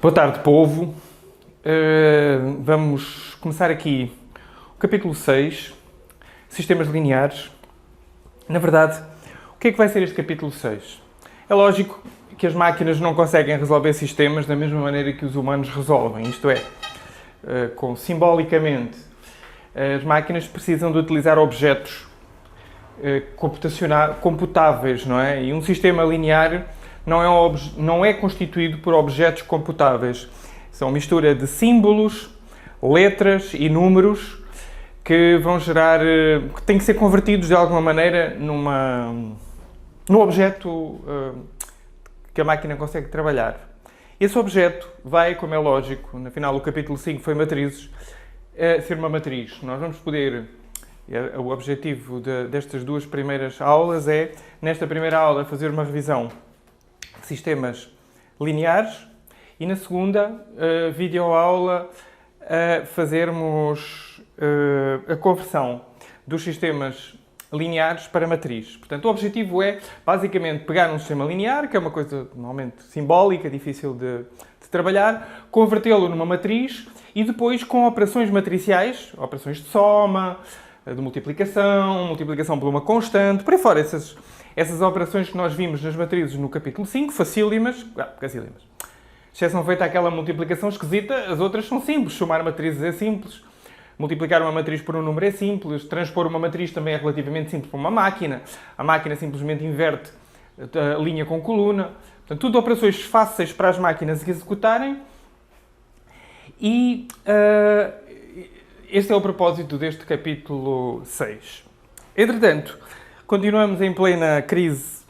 Boa tarde, povo. Vamos começar aqui o capítulo 6, Sistemas Lineares. Na verdade, o que é que vai ser este capítulo 6? É lógico que as máquinas não conseguem resolver sistemas da mesma maneira que os humanos resolvem, isto é, simbolicamente, as máquinas precisam de utilizar objetos computáveis, não é? E um sistema linear não é constituído por objetos computáveis. São mistura de símbolos, letras e números que vão gerar, que têm que ser convertidos de alguma maneira num objeto que a máquina consegue trabalhar. Esse objeto vai, como é lógico, no final do capítulo 5 foi matrizes, ser uma matriz. Nós vamos poder, o objetivo destas duas primeiras aulas é, nesta primeira aula, fazer uma revisão de sistemas lineares e na segunda videoaula fazermos a conversão dos sistemas lineares para matriz. Portanto, o objetivo é, basicamente, pegar um sistema linear, que é uma coisa normalmente simbólica, difícil de trabalhar, convertê-lo numa matriz e depois, com operações matriciais, operações de soma, de multiplicação por uma constante, por aí fora, essas operações que nós vimos nas matrizes no capítulo 5, facílimas. Exceção feita aquela multiplicação esquisita, as outras são simples. Somar matrizes é simples. Multiplicar uma matriz por um número é simples. Transpor uma matriz também é relativamente simples para uma máquina. A máquina simplesmente inverte a linha com coluna. Portanto, tudo operações fáceis para as máquinas executarem. E este é o propósito deste capítulo 6. Entretanto, continuamos em plena crise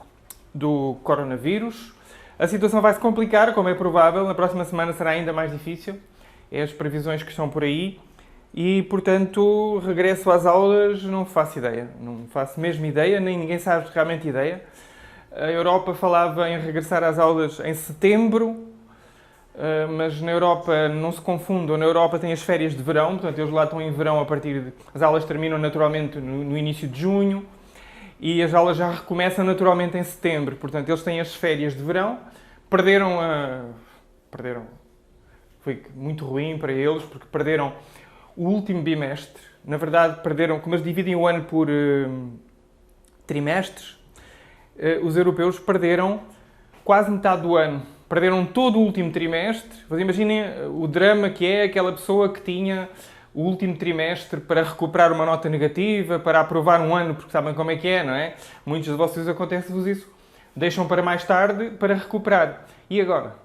do coronavírus. A situação vai se complicar, como é provável. Na próxima semana será ainda mais difícil. É as previsões que estão por aí. E, portanto, regresso às aulas, não faço ideia. Não faço mesmo ideia, nem ninguém sabe realmente ideia. A Europa falava em regressar às aulas em setembro, mas na Europa, não se confundam, na Europa tem as férias de verão, portanto, eles lá estão em verão a partir de... As aulas terminam naturalmente no início de junho e as aulas já recomeçam naturalmente em setembro. Portanto, eles têm as férias de verão, perderam. Foi muito ruim para eles, porque perderam o último bimestre. Na verdade, perderam, como eles dividem o ano por trimestres, os europeus perderam quase metade do ano. Perderam todo o último trimestre. Vocês imaginem o drama que é aquela pessoa que tinha o último trimestre para recuperar uma nota negativa, para aprovar um ano, porque sabem como é que é, não é? Muitos de vocês acontece-vos isso. Deixam para mais tarde para recuperar. E agora?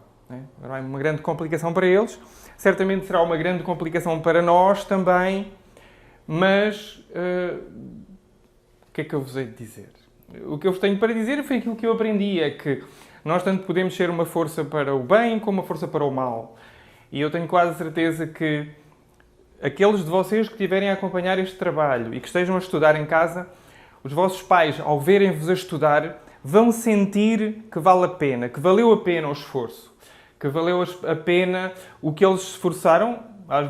Agora é uma grande complicação para eles. Certamente será uma grande complicação para nós também. Mas o que é que eu vos hei de dizer? O que eu vos tenho para dizer foi aquilo que eu aprendi, é que nós tanto podemos ser uma força para o bem como uma força para o mal. E eu tenho quase certeza que aqueles de vocês que estiverem a acompanhar este trabalho e que estejam a estudar em casa, os vossos pais, ao verem-vos a estudar, vão sentir que vale a pena, que valeu a pena o esforço, que valeu a pena o que eles se esforçaram,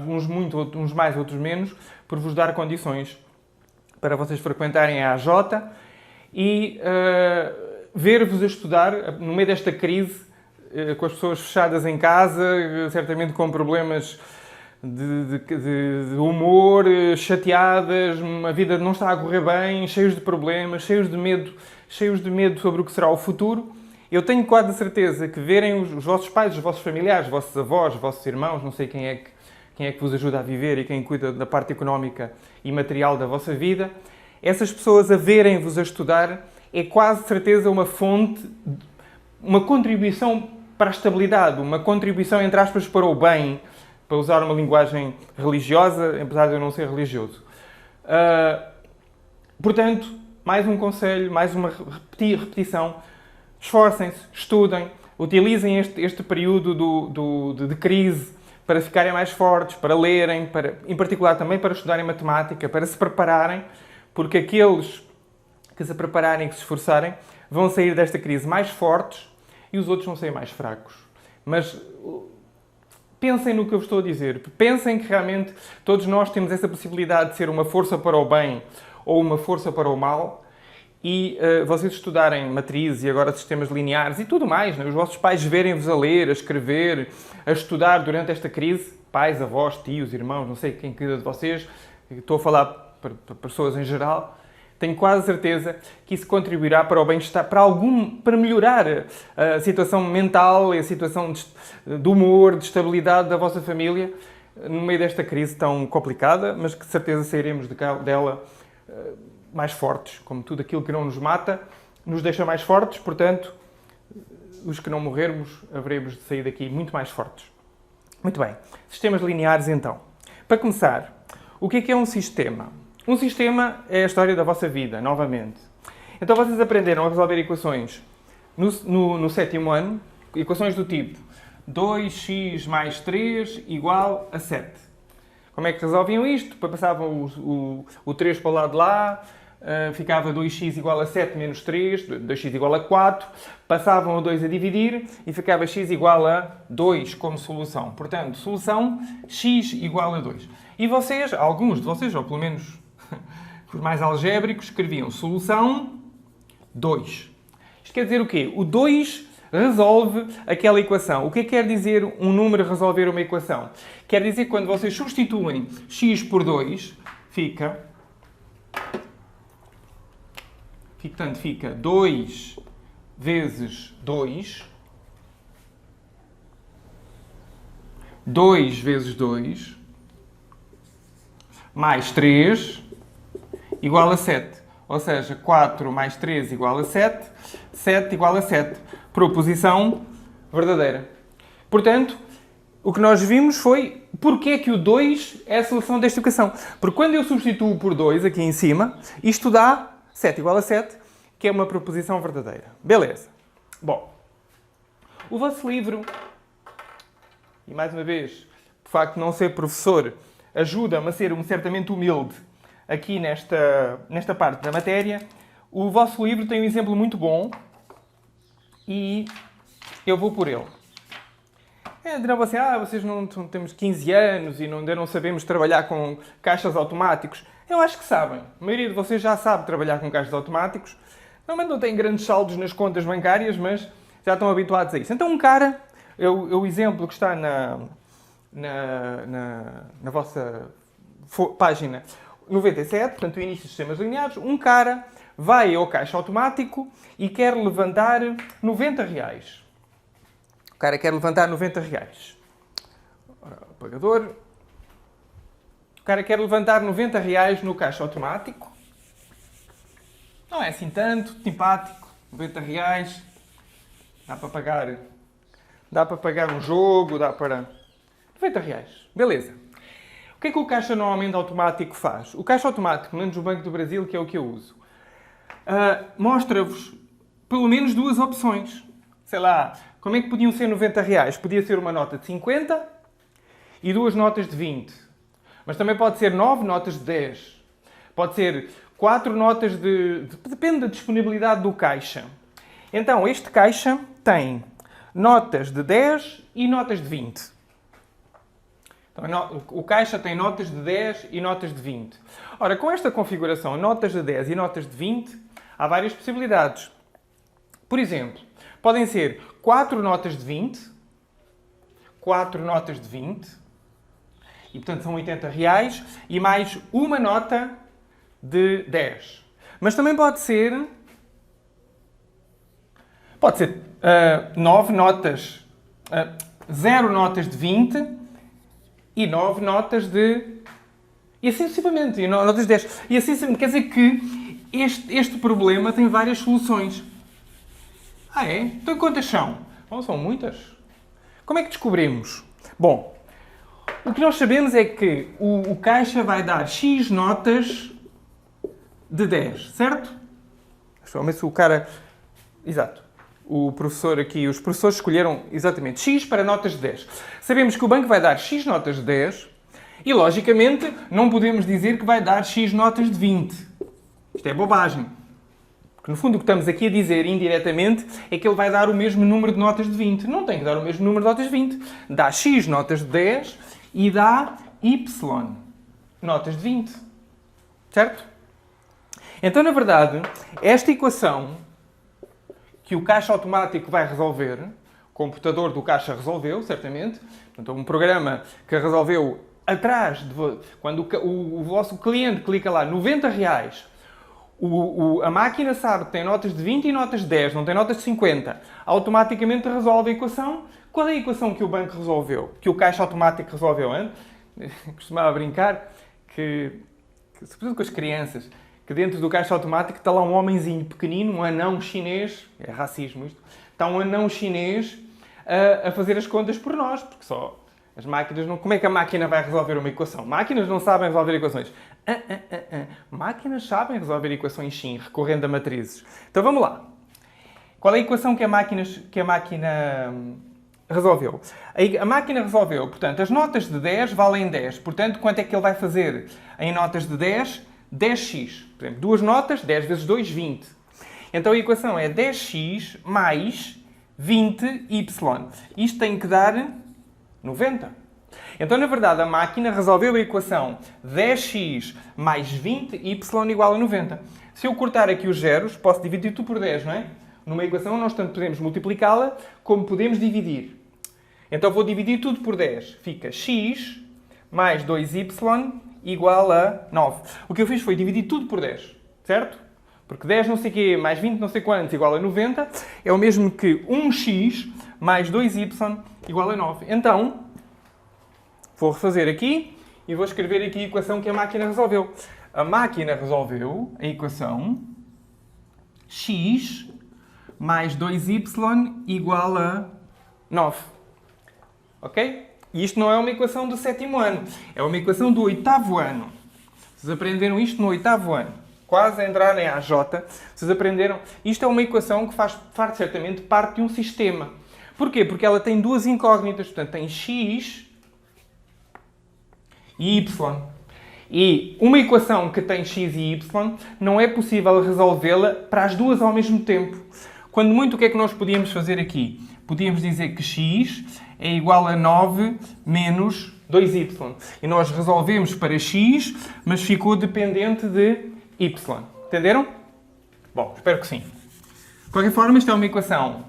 uns muito, uns mais, outros menos, por vos dar condições para vocês frequentarem a AJ e ver-vos a estudar no meio desta crise, com as pessoas fechadas em casa, certamente com problemas de humor, chateadas, a vida não está a correr bem, cheios de problemas, cheios de medo sobre o que será o futuro. Eu tenho quase a certeza que verem os vossos pais, os vossos familiares, os vossos avós, os vossos irmãos, não sei quem é que vos ajuda a viver e quem cuida da parte económica e material da vossa vida, essas pessoas a verem-vos a estudar é quase certeza uma fonte, uma contribuição para a estabilidade, uma contribuição, entre aspas, para o bem, para usar uma linguagem religiosa, apesar de eu não ser religioso. Portanto, mais um conselho, mais uma repetição. Esforcem-se, estudem, utilizem este período de crise para ficarem mais fortes, para lerem, em particular também para estudarem matemática, para se prepararem, porque aqueles que se prepararem e que se esforçarem vão sair desta crise mais fortes e os outros vão sair mais fracos. Mas pensem no que eu vos estou a dizer. Pensem que realmente todos nós temos essa possibilidade de ser uma força para o bem ou uma força para o mal e vocês estudarem matrizes e agora sistemas lineares e tudo mais, né? Os vossos pais verem-vos a ler, a escrever, a estudar durante esta crise, pais, avós, tios, irmãos, não sei quem cuida de vocês, estou a falar para pessoas em geral, tenho quase certeza que isso contribuirá para o bem-estar, para melhorar a situação mental e a situação de humor, de estabilidade da vossa família no meio desta crise tão complicada, mas que de certeza sairemos dela mais fortes. Como tudo aquilo que não nos mata nos deixa mais fortes, portanto, os que não morrermos haveremos de sair daqui muito mais fortes. Muito bem. Sistemas lineares, então. Para começar, o que é um sistema? Um sistema é a história da vossa vida, novamente. Então vocês aprenderam a resolver equações no sétimo ano, equações do tipo 2x mais 3 igual a 7. Como é que resolviam isto? Depois passavam o 3 para o lado de lá, ficava 2x igual a 7 menos 3, 2x igual a 4, passavam o 2 a dividir e ficava x igual a 2 como solução. Portanto, solução x igual a 2. E vocês, alguns de vocês, ou pelo menos os mais algébricos, escreviam solução 2. Isto quer dizer o quê? O 2 resolve aquela equação. O que é que quer dizer um número resolver uma equação? Quer dizer que quando vocês substituem x por 2, fica 2 vezes 2, 2 vezes 2, mais 3, igual a 7. Ou seja, 4 mais 3 igual a 7, 7 igual a 7. Proposição verdadeira. Portanto, o que nós vimos foi porque é que o 2 é a solução desta equação. Porque quando eu substituo por 2 aqui em cima, isto dá 7 igual a 7, que é uma proposição verdadeira. Beleza. Bom, o vosso livro, e mais uma vez, por facto de não ser professor, ajuda-me a ser certamente humilde aqui nesta parte da matéria. O vosso livro tem um exemplo muito bom e eu vou por ele. Dirão você, vocês não temos 15 anos e ainda não sabemos trabalhar com caixas automáticos. Eu acho que sabem. A maioria de vocês já sabe trabalhar com caixas automáticos. Normalmente não têm grandes saldos nas contas bancárias, mas já estão habituados a isso. Então o exemplo que está na vossa página 97, portanto o início dos sistemas lineares, um cara vai ao caixa automático e quer levantar 90 reais. O cara quer levantar 90 reais. Ora, o pagador. O cara quer levantar 90 reais no caixa automático. Não é assim tanto, simpático. 90 reais. Dá para pagar um jogo, dá para... 90 reais. Beleza. O que é que o caixa normalmente automático faz? O caixa automático, menos o Banco do Brasil, que é o que eu uso, mostra-vos pelo menos duas opções. Sei lá, como é que podiam ser 90 reais? Podia ser uma nota de 50 e duas notas de 20. Mas também pode ser 9 notas de 10. Pode ser 4 notas de... Depende da disponibilidade do caixa. Então, este caixa tem notas de 10 e notas de 20. Então, o caixa tem notas de 10 e notas de 20. Ora, com esta configuração, notas de 10 e notas de 20, há várias possibilidades. Por exemplo, podem ser 4 notas de 20, 4 notas de 20, e portanto são 80 reais, e mais uma nota de 10. Mas também pode ser 9 notas, 0 notas de 20 e 9 notas de... E assim sucessivamente, e notas de 10. E assim sucessivamente. Quer dizer que este problema tem várias soluções. É? Então quantas são? Bom, são muitas. Como é que descobrimos? Bom, o que nós sabemos é que o caixa vai dar X notas de 10, certo? Vamos ver se o cara... Exato. O professor aqui, os professores escolheram exatamente X para notas de 10. Sabemos que o banco vai dar X notas de 10 e, logicamente, não podemos dizer que vai dar X notas de 20. Isto é bobagem. Porque, no fundo, o que estamos aqui a dizer indiretamente é que ele vai dar o mesmo número de notas de 20. Não tem que dar o mesmo número de notas de 20. Dá X notas de 10 e dá Y notas de 20. Certo? Então, na verdade, esta equação que o caixa automático vai resolver, o computador do caixa resolveu, certamente, portanto, um programa que resolveu atrás, quando o vosso cliente clica lá, 90 reais, a máquina sabe que tem notas de 20 e notas de 10, não tem notas de 50, automaticamente resolve a equação. Qual é a equação que o banco resolveu? Que o caixa automático resolveu antes? Costumava brincar que, sobretudo com as crianças, que dentro do caixa automático está lá um homenzinho pequenino, um anão chinês, é racismo isto, está um anão chinês a fazer as contas por nós, porque só as máquinas não... Como é que a máquina vai resolver uma equação? Máquinas não sabem resolver equações. Máquinas sabem resolver equações sim, recorrendo a matrizes. Então vamos lá. Qual é a equação que a máquina resolveu? A máquina resolveu, portanto, as notas de 10 valem 10. Portanto, quanto é que ele vai fazer em notas de 10? 10x. Por exemplo, duas notas, 10 vezes 2, 20. Então a equação é 10x mais 20y. Isto tem que dar 90. Então, na verdade, a máquina resolveu a equação 10x mais 20y igual a 90. Se eu cortar aqui os zeros, posso dividir tudo por 10, não é? Numa equação, nós tanto podemos multiplicá-la como podemos dividir. Então, vou dividir tudo por 10. Fica x mais 2y igual a 9. O que eu fiz foi dividir tudo por 10, certo? Porque 10 não sei o quê mais 20 não sei quantos igual a 90 é o mesmo que 1x mais 2y igual a 9. Então, vou refazer aqui e vou escrever aqui a equação que a máquina resolveu. A máquina resolveu a equação x mais 2y igual a 9. Ok? E isto não é uma equação do 7º ano. É uma equação do 8º ano. Vocês aprenderam isto no 8º ano. Quase a entrar em AJ. Vocês aprenderam... Isto é uma equação que faz certamente parte de um sistema. Porquê? Porque ela tem duas incógnitas. Portanto, tem x e y. E uma equação que tem x e y não é possível resolvê-la para as duas ao mesmo tempo. Quando muito, o que é que nós podíamos fazer aqui? Podíamos dizer que x é igual a 9 menos 2y. E nós resolvemos para x, mas ficou dependente de y. Entenderam? Bom, espero que sim. De qualquer forma, isto é uma equação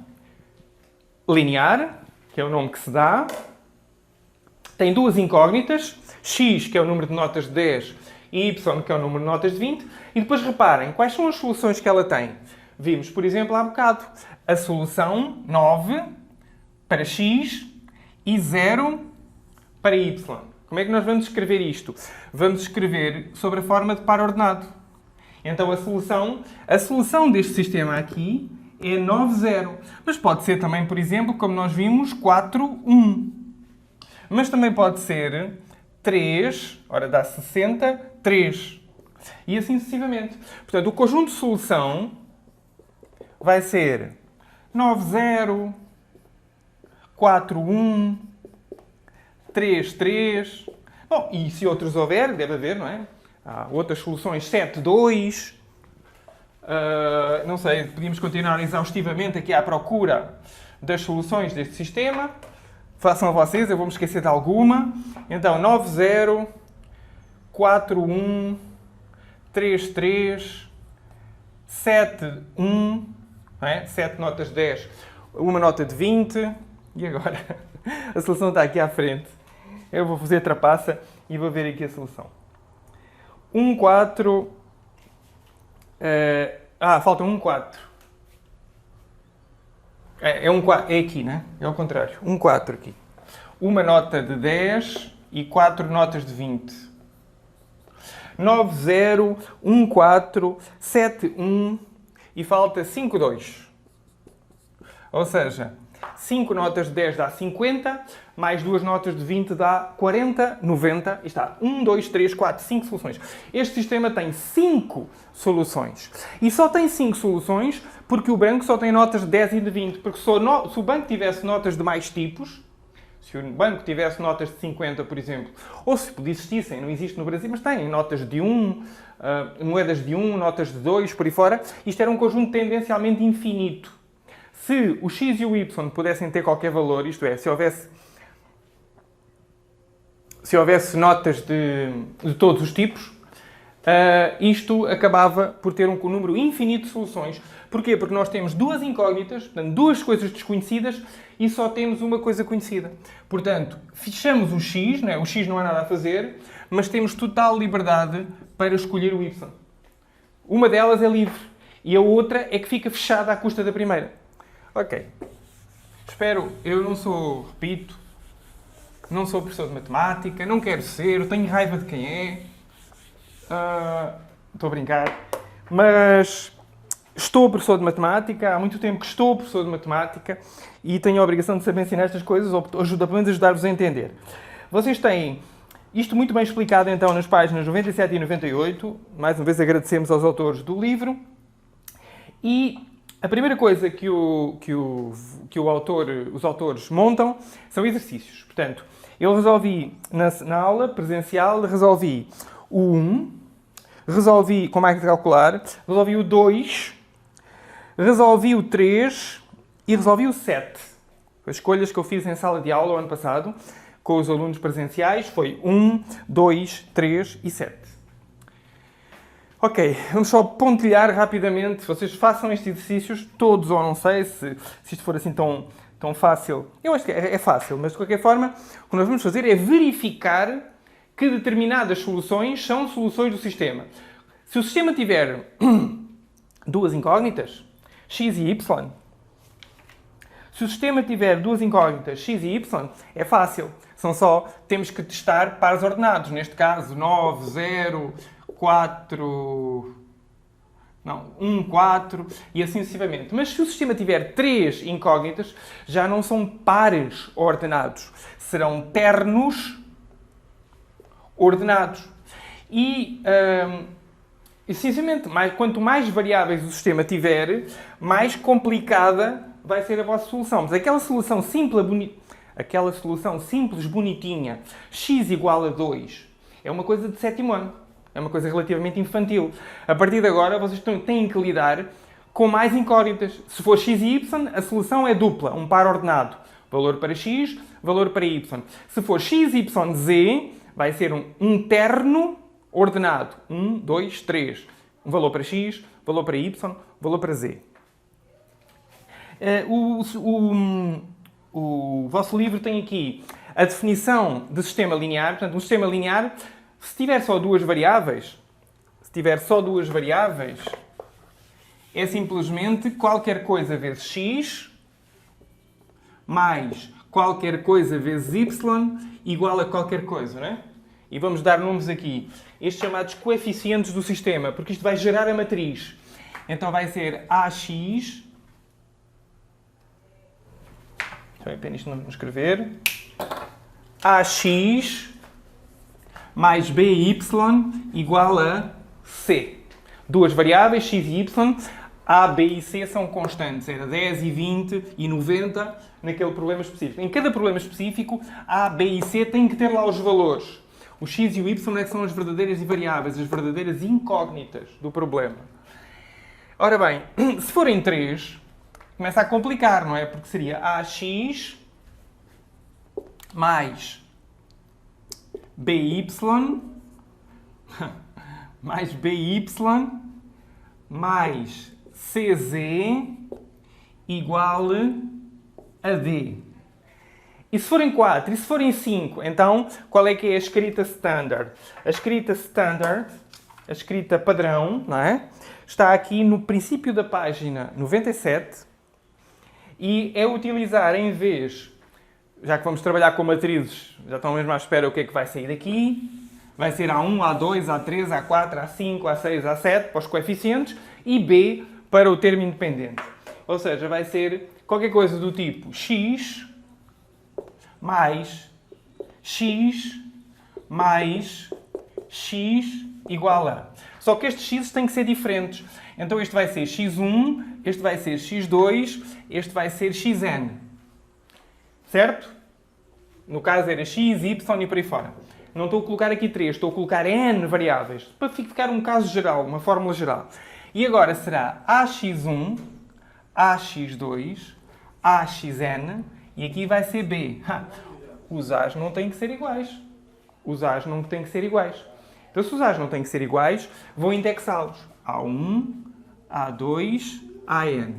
linear, que é o nome que se dá. Tem duas incógnitas. X, que é o número de notas de 10, e y, que é o número de notas de 20. E depois reparem, quais são as soluções que ela tem? Vimos, por exemplo, há bocado, a solução 9 para x e 0 para y. Como é que nós vamos escrever isto? Vamos escrever sobre a forma de par ordenado. Então a solução deste sistema aqui é 9, 0. Mas pode ser também, por exemplo, como nós vimos, 4, 1. Mas também pode ser 3, ora dá 60, 3. E assim sucessivamente. Portanto, o conjunto de solução vai ser 9, 0, 4, 1, 3, 3. Bom, e se outros houver, deve haver, não é? Há outras soluções, 7, 2. Não sei, podíamos continuar exaustivamente aqui à procura das soluções deste sistema. Façam a vocês, eu vou me esquecer de alguma. Então, 9, 0, 4, 1, 3, 3, 7, 1, não é? 7 notas de 10, uma nota de 20. E agora? A solução está aqui à frente. Eu vou fazer trapaça e vou ver aqui a solução. 1, 4... falta 1, 4. É aqui, né? É ao contrário. 1, 4 aqui. Uma nota de 10 e 4 notas de 20. 9, 0, 1, 4, 7, 1 e falta 5, 2. Ou seja, 5 notas de 10 dá 50, mais 2 notas de 20 dá 40, 90. E está 1, 2, 3, 4, 5 soluções. Este sistema tem 5 soluções. E só tem 5 soluções porque o banco só tem notas de 10 e de 20. Porque se o banco tivesse notas de mais tipos, se o banco tivesse notas de 50, por exemplo, ou se existissem, não existe no Brasil, mas tem notas de 1, moedas de 1, notas de 2, por aí fora, isto era um conjunto tendencialmente infinito. Se o x e o y pudessem ter qualquer valor, isto é, se houvesse notas de todos os tipos, isto acabava por ter um número infinito de soluções. Porquê? Porque nós temos duas incógnitas, portanto, duas coisas desconhecidas e só temos uma coisa conhecida. Portanto, fechamos o x, não é? O x não há nada a fazer, mas temos total liberdade para escolher o y. Uma delas é livre e a outra é que fica fechada à custa da primeira. Ok. Espero, eu não sou, repito, não sou professor de matemática, não quero ser, tenho raiva de quem é. Estou a brincar. Mas estou professor de matemática, há muito tempo que estou professor de matemática e tenho a obrigação de saber ensinar estas coisas ou pelo menos ajudar-vos a entender. Vocês têm isto muito bem explicado então nas páginas 97 e 98. Mais uma vez agradecemos aos autores do livro. E a primeira coisa que os autores montam são exercícios. Portanto, eu resolvi na aula presencial, resolvi o 1, resolvi com máquina de calcular, resolvi o 2, resolvi o 3 e resolvi o 7. As escolhas que eu fiz em sala de aula o ano passado, com os alunos presenciais, foi 1, 2, 3 e 7. Ok, vamos só pontilhar rapidamente. Vocês façam estes exercícios, todos ou não sei, se isto for assim tão fácil. Eu acho que é fácil, mas de qualquer forma, o que nós vamos fazer é verificar que determinadas soluções são soluções do sistema. Se o sistema tiver duas incógnitas, x e y, se o sistema tiver duas incógnitas, x e y, é fácil. Temos que testar pares ordenados. Neste caso, 9, 0, 4... Não, 1, 4 e assim sucessivamente. Mas se o sistema tiver três incógnitas, já não são pares ordenados. Serão ternos ordenados. E, essencialmente, quanto mais variáveis o sistema tiver, mais complicada vai ser a vossa solução. Mas aquela solução simples, bonitinha, x igual a 2, é uma coisa de sétimo ano. É uma coisa relativamente infantil. A partir de agora, vocês têm que lidar com mais incógnitas. Se for x e y, a solução é dupla, um par ordenado. Valor para x, valor para y. Se for x, y, z, vai ser um terno ordenado. 1, 2, 3. Um valor para x, valor para y, valor para z. O vosso livro tem aqui a definição de sistema linear. Portanto, um sistema linear, se tiver só duas variáveis, é simplesmente qualquer coisa vezes x mais qualquer coisa vezes y igual a qualquer coisa, não é? E vamos dar nomes aqui. Estes chamados coeficientes do sistema, porque isto vai gerar a matriz. Então vai ser AX... Deixa eu apenas não escrever. AX mais BY igual a C. Duas variáveis, x e y. A, B e C são constantes. Era 10 e 20 e 90 naquele problema específico. Em cada problema específico, A, B e C têm que ter lá os valores. O x e o y é que são as verdadeiras variáveis, as verdadeiras incógnitas do problema. Ora bem, se forem 3, começa a complicar, não é? Porque seria AX mais BY mais BY mais CZ igual a D. E se forem 4 e se forem 5, então qual é que é a escrita standard? A escrita standard, a escrita padrão, não é? Está aqui no princípio da página 97 e é utilizar em vez, já que vamos trabalhar com matrizes, já estão mesmo à espera o que é que vai sair daqui. Vai ser A1, A2, A3, A4, A5, A6, A7 para os coeficientes e B para o termo independente. Ou seja, vai ser qualquer coisa do tipo x mais x mais x igual a. Só que estes x têm que ser diferentes. Então este vai ser x1, este vai ser x2, este vai ser xn. Certo? No caso era x, y e por aí fora. Não estou a colocar aqui 3, estou a colocar n variáveis. Para ficar um caso geral, uma fórmula geral. E agora será ax1, ax2, axn e aqui vai ser b. Os a's não têm que ser iguais. Os a's não têm que ser iguais. Então, se os A's não têm que ser iguais, vou indexá-los. A1, A2, AN.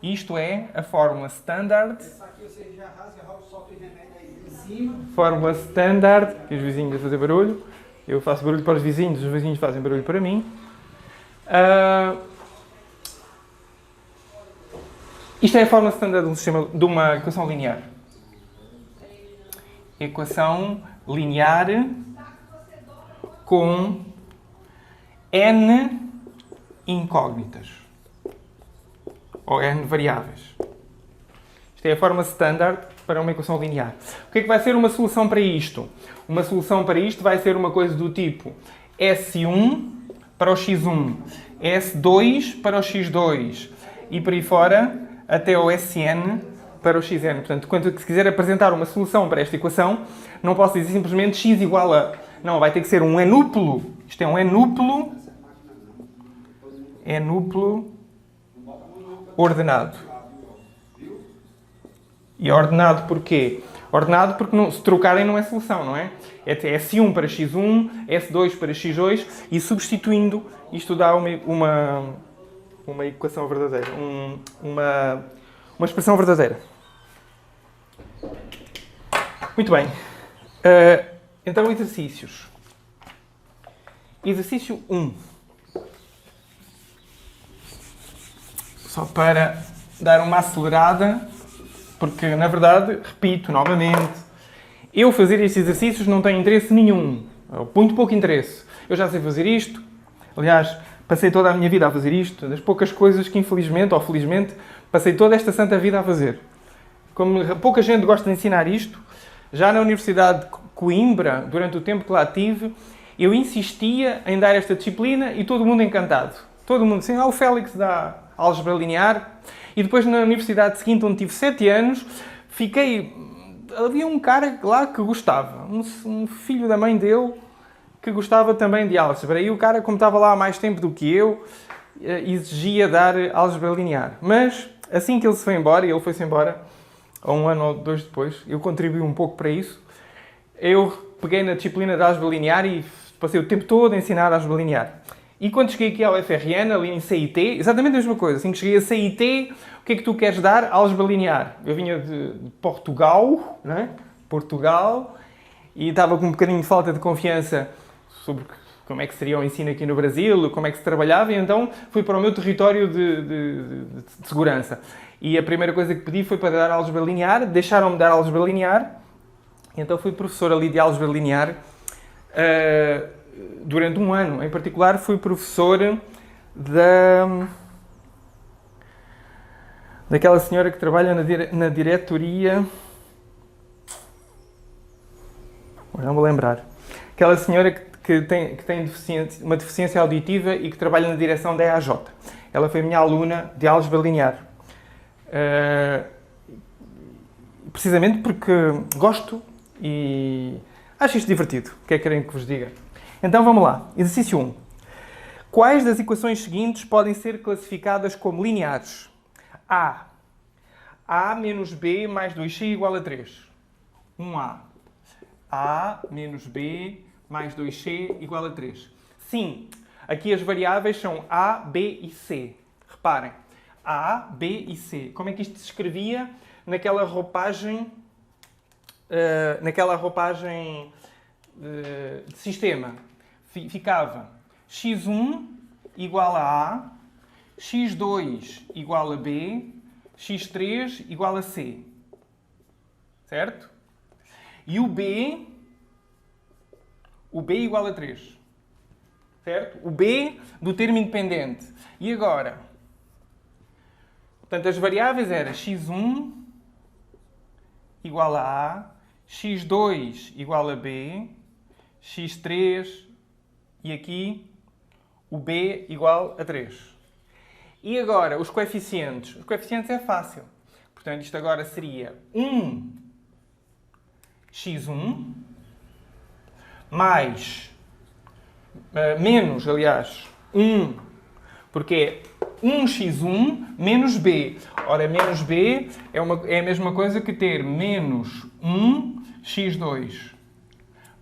Isto é a fórmula standard. Fórmula standard, que os vizinhos a fazer barulho. Eu faço barulho para os vizinhos fazem barulho para mim. Isto é a fórmula standard de uma equação linear. Equação linear com n incógnitas. Ou n variáveis. Isto é a fórmula standard para uma equação linear. O que é que vai ser uma solução para isto? Uma solução para isto vai ser uma coisa do tipo S1 para o x1, S2 para o x2 e por aí fora até o Sn para o xn. Portanto, quando se quiser apresentar uma solução para esta equação, não posso dizer simplesmente x igual a... Não, vai ter que ser um enúplo. Isto é um enúplo ordenado. E ordenado porquê? Ordenado porque se trocarem não é solução, não é? É S1 para x1, S2 para x2 e substituindo isto dá uma equação verdadeira, uma expressão verdadeira. Muito bem. Então, exercícios. Exercício 1. Só para dar uma acelerada, porque, na verdade, repito novamente, eu fazer estes exercícios não tenho interesse nenhum. Muito pouco interesse. Eu já sei fazer isto. Aliás, passei toda a minha vida a fazer isto. Das poucas coisas que, infelizmente ou felizmente, passei toda esta santa vida a fazer. Como pouca gente gosta de ensinar isto, já na Universidade de Coimbra, durante o tempo que lá tive, eu insistia em dar esta disciplina e todo mundo encantado. Todo mundo assim, o Félix dá álgebra linear. E depois na universidade seguinte, onde tive 7 anos, havia um cara lá que gostava, um filho da mãe dele, que gostava também de álgebra. E o cara, como estava lá há mais tempo do que eu, exigia dar álgebra linear. Mas, assim que ele se foi embora, e ele foi-se embora, há 1 ano ou 2 depois, eu contribuí um pouco para isso, eu peguei na disciplina de álgebra linear e passei o tempo todo a ensinar álgebra linear. E quando cheguei aqui ao FRN, ali em CIT, exatamente a mesma coisa. Assim que cheguei a CIT, o que é que tu queres dar? Álgebra linear. Eu vinha de Portugal, não é? Portugal, e estava com um bocadinho de falta de confiança sobre como é que seria o ensino aqui no Brasil, como é que se trabalhava, e então fui para o meu território de segurança. E a primeira coisa que pedi foi para dar álgebra linear, deixaram-me dar álgebra linear, e então fui professor ali de álgebra linear durante 1 ano. Em particular, fui professor daquela senhora que trabalha na diretoria... Não vou lembrar. Aquela senhora que tem uma deficiência auditiva e que trabalha na direção da EAJ. Ela foi minha aluna de álgebra linear. Precisamente porque gosto e acho isto divertido. O que é que querem que vos diga? Então vamos lá. Exercício 1. Quais das equações seguintes podem ser classificadas como lineares? A. A menos B mais 2C igual a 3. 1A. A menos B mais 2C igual a 3. Sim, aqui as variáveis são A, B e C. Reparem. A, B e C. Como é que isto se escrevia naquela roupagem de sistema? Ficava x1 igual a A, x2 igual a B, x3 igual a C. Certo? E o B igual a 3. Certo? O B do termo independente. E agora? Portanto, as variáveis eram x1 igual a A, x2 igual a B, x3 e aqui o B igual a 3. E agora, os coeficientes. Os coeficientes é fácil. Portanto, isto agora seria 1x1 mais, menos, aliás, 1, porque é 1x1 menos B. Ora, menos B é a mesma coisa que ter menos 1x2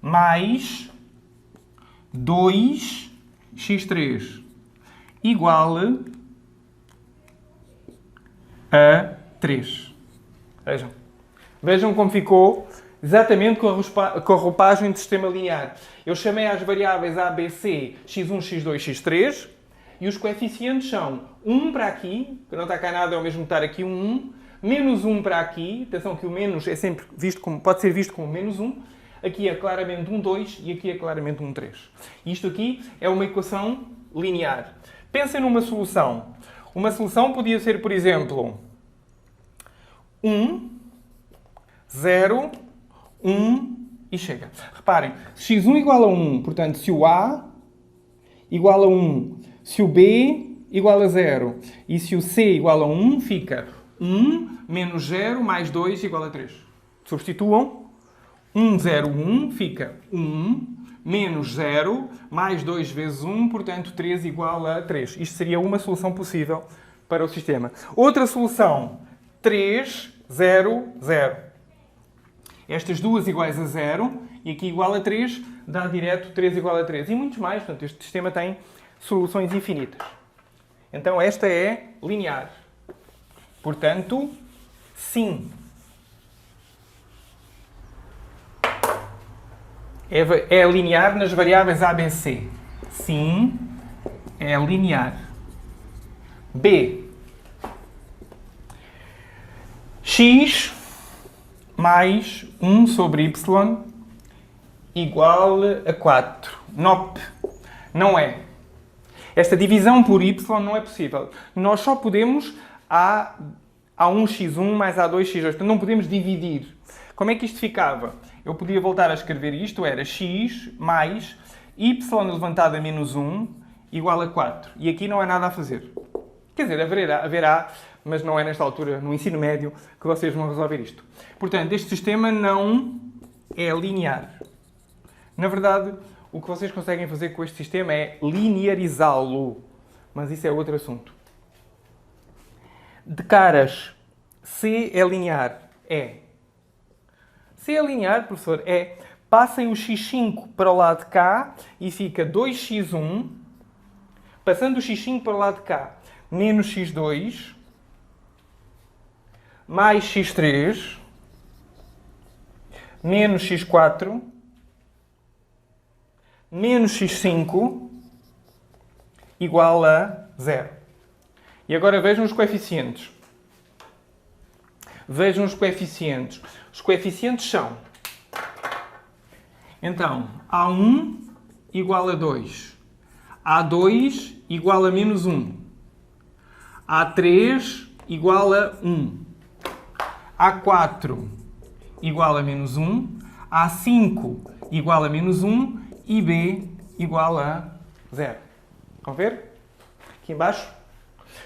mais 2x3 igual a 3. Vejam como ficou exatamente com a roupagem de sistema linear. Eu chamei as variáveis A, B, C, x1, x2, x3 e os coeficientes são 1 para aqui, que não está cá nada, é o mesmo que estar aqui um 1, menos 1 para aqui, atenção que o menos é sempre visto como, pode ser visto como menos 1, aqui é claramente um 2 e aqui é claramente um 3. Isto aqui é uma equação linear. Pensem numa solução. Uma solução podia ser, por exemplo, 1, 0, 1 e chega. Reparem, se x1 igual a 1, portanto, se o A igual a 1, se o B igual a 0 e se o C igual a 1, fica 1 menos 0 mais 2 igual a 3. Substituam. 1, 0, 1 fica 1 menos 0 mais 2 vezes 1, portanto 3 igual a 3. Isto seria uma solução possível para o sistema. Outra solução, 3, 0, 0. Estas duas iguais a 0 e aqui igual a 3 dá direto 3 igual a 3. E muitos mais, portanto este sistema tem soluções infinitas. Então esta é linear. Portanto, sim. É linear nas variáveis A, B, C. Sim, é linear. B. X mais 1 sobre Y igual a 4. NOP. Não é. Esta divisão por Y não é possível. Nós só podemos A1x1 mais A2x2. Portanto, não podemos dividir. Como é que isto ficava? Eu podia voltar a escrever isto, era x mais y elevado a menos 1 igual a 4. E aqui não há nada a fazer. Quer dizer, haverá, mas não é nesta altura, no ensino médio, que vocês vão resolver isto. Portanto, este sistema não é linear. Na verdade, o que vocês conseguem fazer com este sistema é linearizá-lo. Mas isso é outro assunto. De caras, C é linear? É. C é linear, professor? É. Passem o x5 para o lado de cá e fica 2x1. Passando o x5 para o lado de cá, menos x2, mais x3, menos x4, menos x5, igual a 0. E agora vejam os coeficientes. Vejam os coeficientes. Os coeficientes são... Então, A1 igual a 2. A2 igual a menos 1. A3 igual a 1. A4 igual a menos 1. A5 igual a menos 1. E B igual a 0. Vão ver? Aqui embaixo.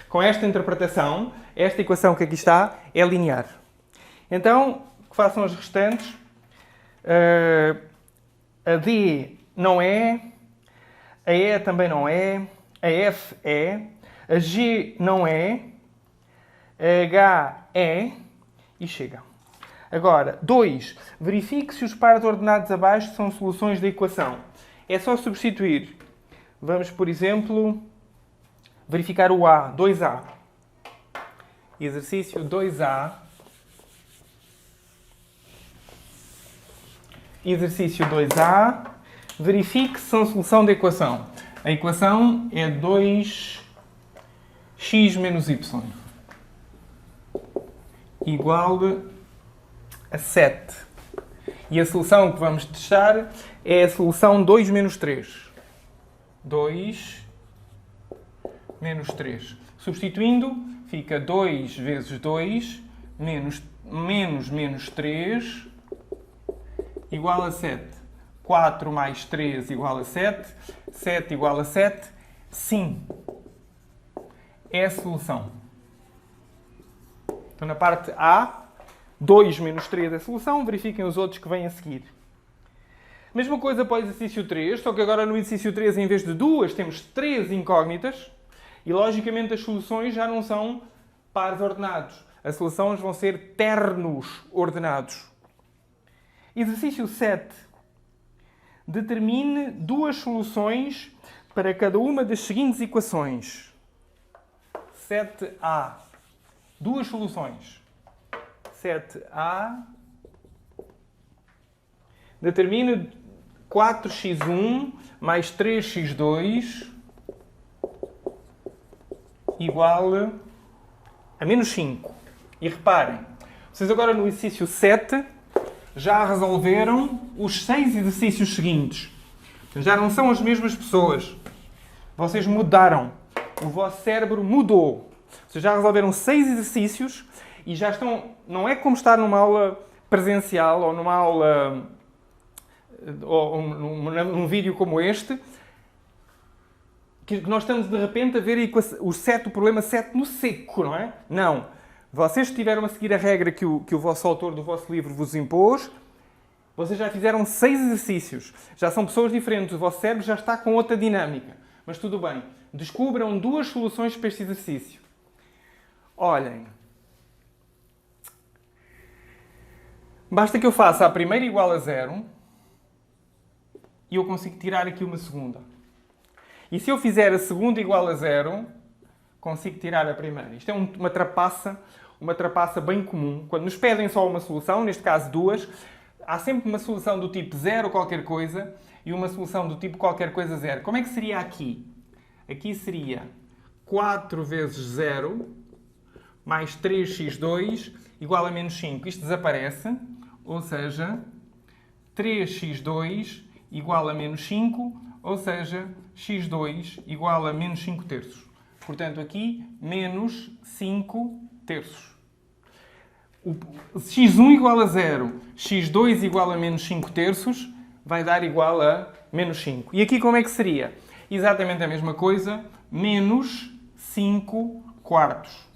Com esta interpretação, esta equação que aqui está é linear. Então, que façam as restantes. A D não é. A E também não é. A F é. A G não é. A H é. E chega. Agora, 2. Verifique se os pares ordenados abaixo são soluções da equação. É só substituir. Vamos, por exemplo, verificar o A. 2A. Exercício 2A. Exercício 2A. Verifique se são solução da equação. A equação é 2x menos y igual a 7. E a solução que vamos testar é a solução 2 menos 3. 2 menos 3. Substituindo, fica 2 vezes 2 menos 3 igual a 7. 4 mais 3 igual a 7. 7 igual a 7. Sim. É a solução. Então, na parte A, 2 menos 3 é a solução. Verifiquem os outros que vêm a seguir. Mesma coisa para o exercício 3, só que agora no exercício 3, em vez de 2, temos 3 incógnitas. E, logicamente, as soluções já não são pares ordenados. As soluções vão ser ternos ordenados. Exercício 7. Determine duas soluções para cada uma das seguintes equações. 7a. Duas soluções. 7a. Determine 4x1 mais 3x2 igual a menos 5. E reparem, vocês agora no exercício 7 já resolveram os 6 exercícios seguintes. Já não são as mesmas pessoas. Vocês mudaram. O vosso cérebro mudou. Vocês já resolveram 6 exercícios e já estão... Não é como estar numa aula presencial ou numa aula... ou num vídeo como este, que nós estamos de repente a ver o problema 7 no seco, não é? Não. Vocês estiveram a seguir a regra que o vosso autor do vosso livro vos impôs. Vocês já fizeram 6 exercícios. Já são pessoas diferentes. O vosso cérebro já está com outra dinâmica. Mas tudo bem. Descubram duas soluções para este exercício. Olhem. Basta que eu faça a primeira igual a 0 e eu consigo tirar aqui uma segunda. E se eu fizer a segunda igual a 0, consigo tirar a primeira. Isto é uma trapaça bem comum. Quando nos pedem só uma solução, neste caso duas, há sempre uma solução do tipo 0 qualquer coisa e uma solução do tipo qualquer coisa 0. Como é que seria aqui? Aqui seria 4 vezes 0 mais 3x2 igual a menos 5. Isto desaparece, ou seja, 3x2 igual a menos 5, ou seja, x2 igual a menos 5 terços. Portanto, aqui, menos 5 terços. x1 igual a 0, x2 igual a menos 5 terços, vai dar igual a menos 5. E aqui como é que seria? Exatamente a mesma coisa, menos 5 quartos.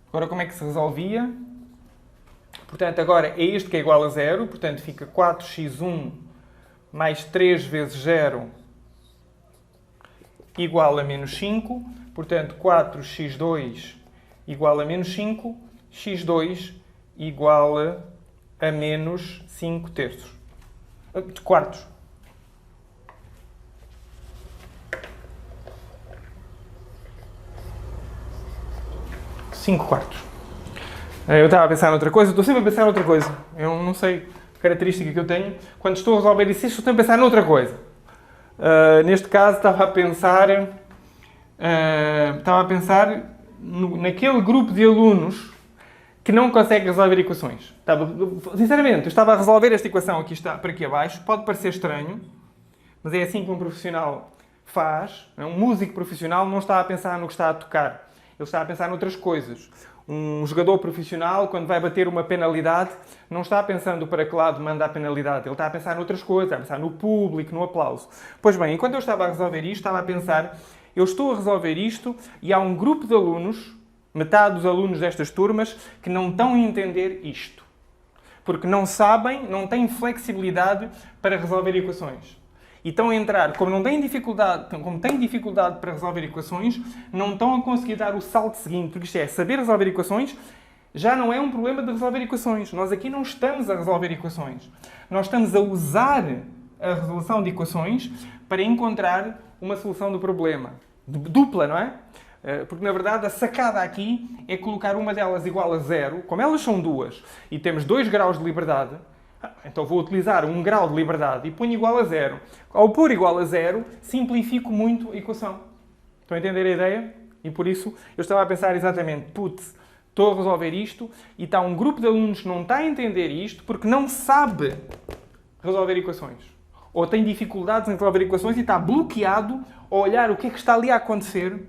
Agora como é que se resolvia? Portanto, agora é este que é igual a 0, portanto fica 4x1 mais 3 vezes 0 igual a menos 5. Portanto, 4x2 igual a menos 5. x2 igual a menos 5 terços. Quartos. Cinco quartos. Eu estava a pensar noutra coisa. Estou sempre a pensar noutra coisa. Eu não sei a característica que eu tenho. Quando estou a resolver isso, estou sempre a pensar noutra coisa. Neste caso, estava a pensar naquele grupo de alunos que não consegue resolver equações. Sinceramente, eu estava a resolver esta equação aqui está, para aqui abaixo. Pode parecer estranho, mas é assim que um profissional faz. Um músico profissional não está a pensar no que está a tocar. Ele está a pensar noutras coisas. Um jogador profissional, quando vai bater uma penalidade, não está pensando para que lado manda a penalidade. Ele está a pensar noutras coisas, está a pensar no público, no aplauso. Pois bem, enquanto eu estava a resolver isto, estava a pensar, eu estou a resolver isto e há um grupo de alunos, metade dos alunos destas turmas, que não estão a entender isto. Porque não sabem, não têm flexibilidade para resolver equações. E estão a entrar, como têm dificuldade para resolver equações, não estão a conseguir dar o salto seguinte, porque isto é, saber resolver equações já não é um problema de resolver equações. Nós aqui não estamos a resolver equações. Nós estamos a usar a resolução de equações para encontrar uma solução do problema. Dupla, não é? Porque, na verdade, a sacada aqui é colocar uma delas igual a 0. Como elas são duas e temos 2 graus de liberdade, então vou utilizar 1 grau de liberdade e ponho igual a 0. Ao pôr igual a 0, simplifico muito a equação. Estão a entender a ideia? E por isso eu estava a pensar exatamente, putz, estou a resolver isto e está um grupo de alunos que não está a entender isto porque não sabe resolver equações. Ou tem dificuldades em resolver equações e está bloqueado a olhar o que é que está ali a acontecer,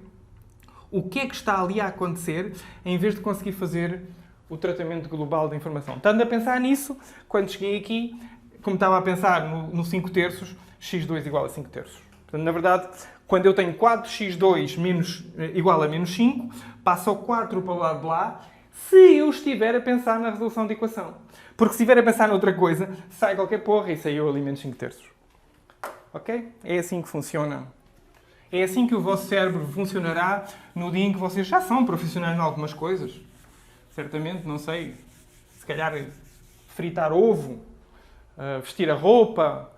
em vez de conseguir fazer o tratamento global da informação. Estando a pensar nisso, quando cheguei aqui, como estava a pensar no 5 terços, x2 igual a 5 terços. Portanto, na verdade, quando eu tenho 4x2 igual a menos 5, passo o 4 para o lado de lá, se eu estiver a pensar na resolução de equação. Porque se estiver a pensar noutra coisa, sai qualquer porra e saiu ali menos 5 terços. Ok? É assim que funciona. É assim que o vosso cérebro funcionará no dia em que vocês já são profissionais em algumas coisas. Certamente, não sei, se calhar fritar ovo, vestir a roupa,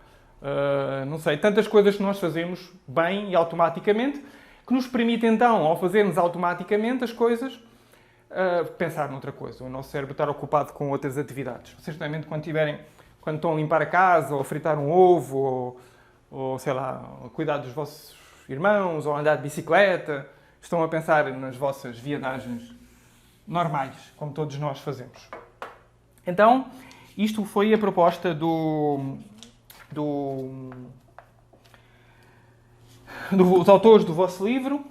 não sei, tantas coisas que nós fazemos bem e automaticamente, que nos permite então, ao fazermos automaticamente as coisas, pensar noutra coisa. O nosso cérebro estar ocupado com outras atividades. Vocês, normalmente, quando estão a limpar a casa, ou a fritar um ovo, ou sei lá, a cuidar dos vossos irmãos, ou a andar de bicicleta, estão a pensar nas vossas viadagens normais, como todos nós fazemos. Então, isto foi a proposta dos autores do vosso livro.